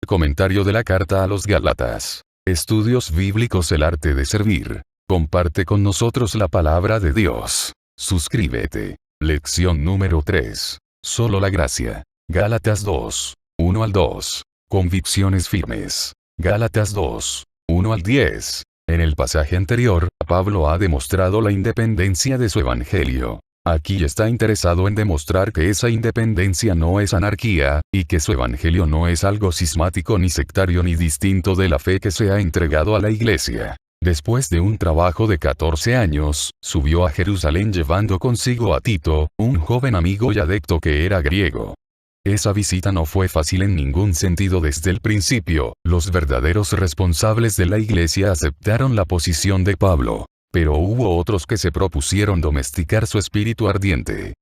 Comentario de la carta a los Gálatas. Estudios bíblicos: el arte de servir. Comparte con nosotros la palabra de Dios. Suscríbete. Lección número 3. Solo la gracia. Gálatas 2. 1 al 2. Convicciones firmes. Gálatas 2. 1 al 10. En el pasaje anterior, Pablo ha demostrado la independencia de su evangelio. Aquí está interesado en demostrar que esa independencia no es anarquía, y que su evangelio no es algo cismático ni sectario ni distinto de la fe que se ha entregado a la iglesia. Después de un trabajo de 14 años, subió a Jerusalén llevando consigo a Tito, un joven amigo y adepto que era griego. Esa visita no fue fácil en ningún sentido desde el principio. Los verdaderos responsables de la iglesia aceptaron la posición de Pablo. Pero hubo otros que se propusieron domesticar su espíritu ardiente.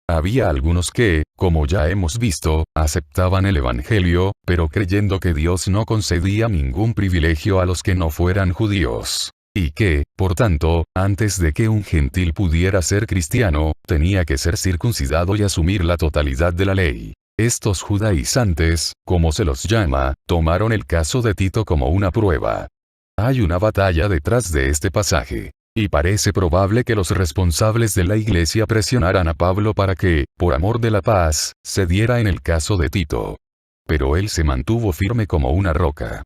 Había algunos que, como ya hemos visto, aceptaban el evangelio, pero creyendo que Dios no concedía ningún privilegio a los que no fueran judíos. Y que, por tanto, antes de que un gentil pudiera ser cristiano, tenía que ser circuncidado y asumir la totalidad de la ley. Estos judaizantes, como se los llama, tomaron el caso de Tito como una prueba. Hay una batalla detrás de este pasaje. Y parece probable que los responsables de la iglesia presionaran a Pablo para que, por amor de la paz, cediera en el caso de Tito. Pero él se mantuvo firme como una roca.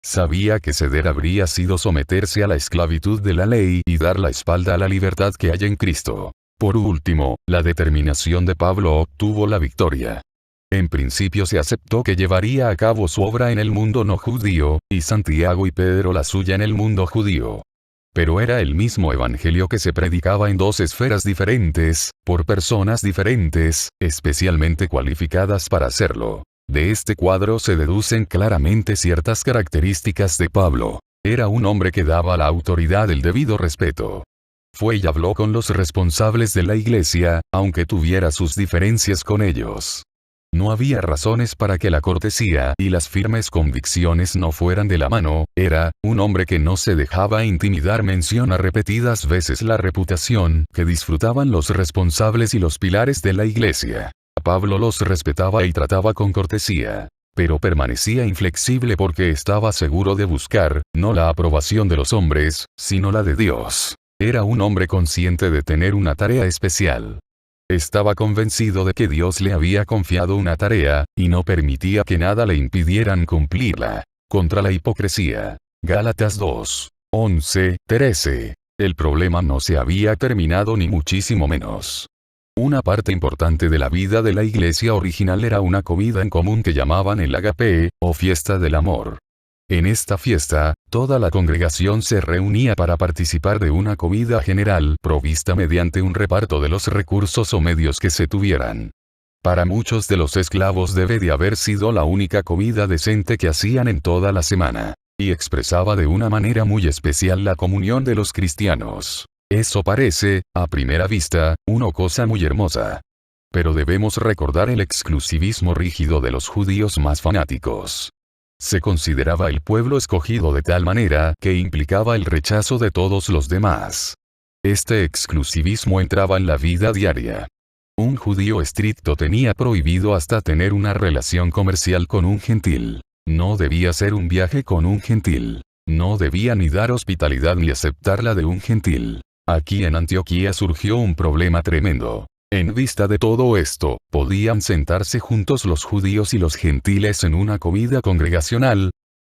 Sabía que ceder habría sido someterse a la esclavitud de la ley y dar la espalda a la libertad que hay en Cristo. Por último, la determinación de Pablo obtuvo la victoria. En principio se aceptó que llevaría a cabo su obra en el mundo no judío, y Santiago y Pedro la suya en el mundo judío. Pero era el mismo evangelio que se predicaba en dos esferas diferentes, por personas diferentes, especialmente cualificadas para hacerlo. De este cuadro se deducen claramente ciertas características de Pablo. Era un hombre que daba a la autoridad el debido respeto. Fue y habló con los responsables de la iglesia, aunque tuviera sus diferencias con ellos. No había razones para que la cortesía y las firmes convicciones no fueran de la mano. Era un hombre que no se dejaba intimidar. Menciona repetidas veces la reputación que disfrutaban los responsables y los pilares de la iglesia. Pablo los respetaba y trataba con cortesía, pero permanecía inflexible porque estaba seguro de buscar, no la aprobación de los hombres, sino la de Dios. Era un hombre consciente de tener una tarea especial. Estaba convencido de que Dios le había confiado una tarea, y no permitía que nada le impidieran cumplirla. Contra la hipocresía. Gálatas 2. 11, 13. El problema no se había terminado ni muchísimo menos. Una parte importante de la vida de la iglesia original era una comida en común que llamaban el Agape, o fiesta del amor. En esta fiesta, toda la congregación se reunía para participar de una comida general provista mediante un reparto de los recursos o medios que se tuvieran. Para muchos de los esclavos debe de haber sido la única comida decente que hacían en toda la semana, y expresaba de una manera muy especial la comunión de los cristianos. Eso parece, a primera vista, una cosa muy hermosa. Pero debemos recordar el exclusivismo rígido de los judíos más fanáticos. Se consideraba el pueblo escogido de tal manera que implicaba el rechazo de todos los demás. Este exclusivismo entraba en la vida diaria. Un judío estricto tenía prohibido hasta tener una relación comercial con un gentil. No debía hacer un viaje con un gentil. No debía ni dar hospitalidad ni aceptarla de un gentil. Aquí en Antioquía surgió un problema tremendo. En vista de todo esto, ¿podían sentarse juntos los judíos y los gentiles en una comida congregacional?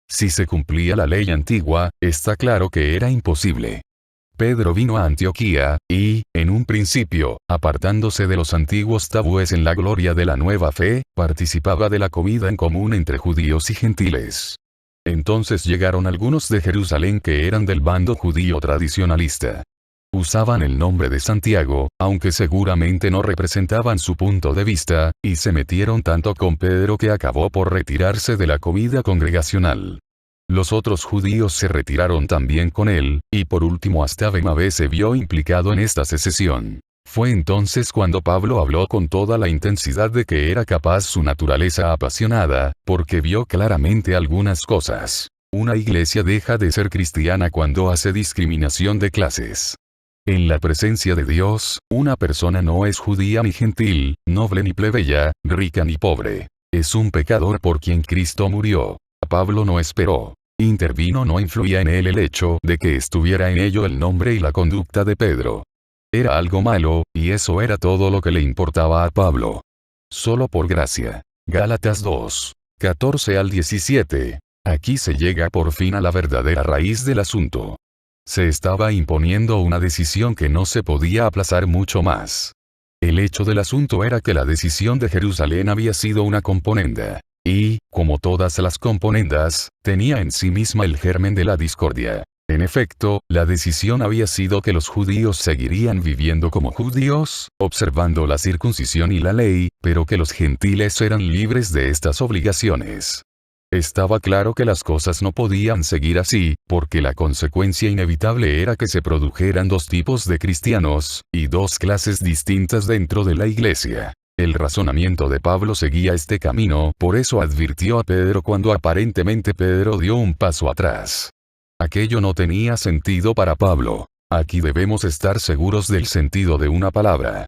Si se cumplía la ley antigua, está claro que era imposible. Pedro vino a Antioquía, y, en un principio, apartándose de los antiguos tabúes en la gloria de la nueva fe, participaba de la comida en común entre judíos y gentiles. Entonces llegaron algunos de Jerusalén que eran del bando judío tradicionalista. Usaban el nombre de Santiago, aunque seguramente no representaban su punto de vista, y se metieron tanto con Pedro que acabó por retirarse de la comida congregacional. Los otros judíos se retiraron también con él, y por último hasta Bernabé se vio implicado en esta secesión. Fue entonces cuando Pablo habló con toda la intensidad de que era capaz su naturaleza apasionada, porque vio claramente algunas cosas. Una iglesia deja de ser cristiana cuando hace discriminación de clases. En la presencia de Dios, una persona no es judía ni gentil, noble ni plebeya, rica ni pobre. Es un pecador por quien Cristo murió. Pablo no esperó. Intervino, no influía en él el hecho de que estuviera en ello el nombre y la conducta de Pedro. Era algo malo, y eso era todo lo que le importaba a Pablo. Solo por gracia. Gálatas 2. 14 al 17. Aquí se llega por fin a la verdadera raíz del asunto. Se estaba imponiendo una decisión que no se podía aplazar mucho más. El hecho del asunto era que la decisión de Jerusalén había sido una componenda. Y, como todas las componendas, tenía en sí misma el germen de la discordia. En efecto, la decisión había sido que los judíos seguirían viviendo como judíos, observando la circuncisión y la ley, pero que los gentiles eran libres de estas obligaciones. Estaba claro que las cosas no podían seguir así, porque la consecuencia inevitable era que se produjeran dos tipos de cristianos, y dos clases distintas dentro de la iglesia. El razonamiento de Pablo seguía este camino, por eso advirtió a Pedro cuando aparentemente Pedro dio un paso atrás. Aquello no tenía sentido para Pablo. Aquí debemos estar seguros del sentido de una palabra.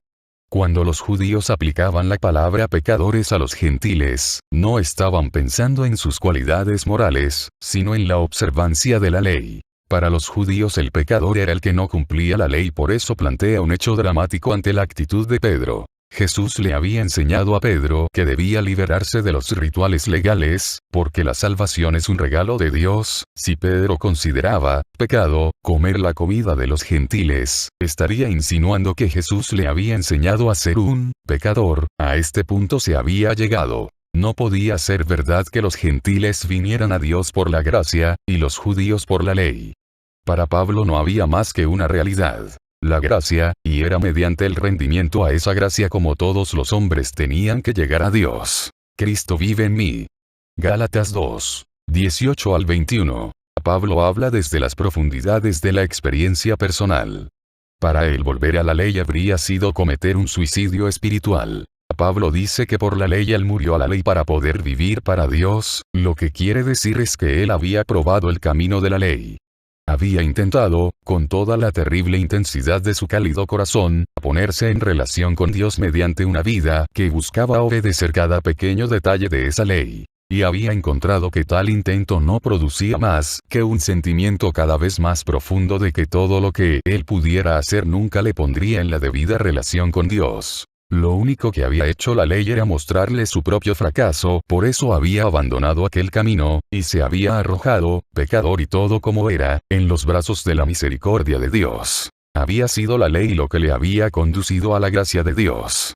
Cuando los judíos aplicaban la palabra pecadores a los gentiles, no estaban pensando en sus cualidades morales, sino en la observancia de la ley. Para los judíos el pecador era el que no cumplía la ley, por eso plantea un hecho dramático ante la actitud de Pedro. Jesús le había enseñado a Pedro que debía liberarse de los rituales legales, porque la salvación es un regalo de Dios. Si Pedro consideraba pecado comer la comida de los gentiles, estaría insinuando que Jesús le había enseñado a ser un pecador. A este punto se había llegado. No podía ser verdad que los gentiles vinieran a Dios por la gracia, y los judíos por la ley. Para Pablo no había más que una realidad. La gracia, y era mediante el rendimiento a esa gracia como todos los hombres tenían que llegar a Dios. Cristo vive en mí. Gálatas 2. 18 al 21. Pablo habla desde las profundidades de la experiencia personal. Para él volver a la ley habría sido cometer un suicidio espiritual. Pablo dice que por la ley él murió a la ley para poder vivir para Dios, lo que quiere decir es que él había probado el camino de la ley. Había intentado, con toda la terrible intensidad de su cálido corazón, ponerse en relación con Dios mediante una vida que buscaba obedecer cada pequeño detalle de esa ley. Y había encontrado que tal intento no producía más que un sentimiento cada vez más profundo de que todo lo que él pudiera hacer nunca le pondría en la debida relación con Dios. Lo único que había hecho la ley era mostrarle su propio fracaso, por eso había abandonado aquel camino, y se había arrojado, pecador y todo como era, en los brazos de la misericordia de Dios. Había sido la ley lo que le había conducido a la gracia de Dios.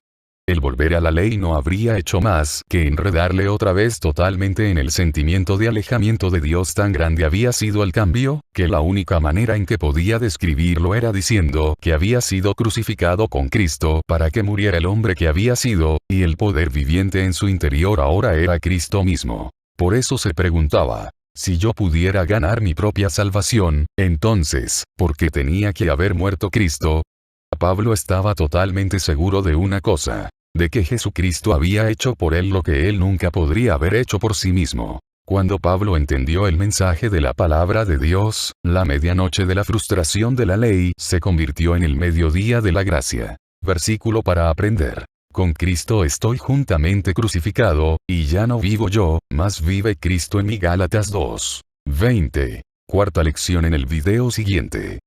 El volver a la ley no habría hecho más que enredarle otra vez totalmente en el sentimiento de alejamiento de Dios. Tan grande había sido el cambio, que la única manera en que podía describirlo era diciendo que había sido crucificado con Cristo para que muriera el hombre que había sido, y el poder viviente en su interior ahora era Cristo mismo. Por eso se preguntaba: si yo pudiera ganar mi propia salvación, entonces, ¿por qué tenía que haber muerto Cristo? Pablo estaba totalmente seguro de una cosa, de que Jesucristo había hecho por él lo que él nunca podría haber hecho por sí mismo. Cuando Pablo entendió el mensaje de la palabra de Dios, la medianoche de la frustración de la ley se convirtió en el mediodía de la gracia. Versículo para aprender. Con Cristo estoy juntamente crucificado, y ya no vivo yo, mas vive Cristo en mí. Gálatas 2. 20. Cuarta lección en el video siguiente.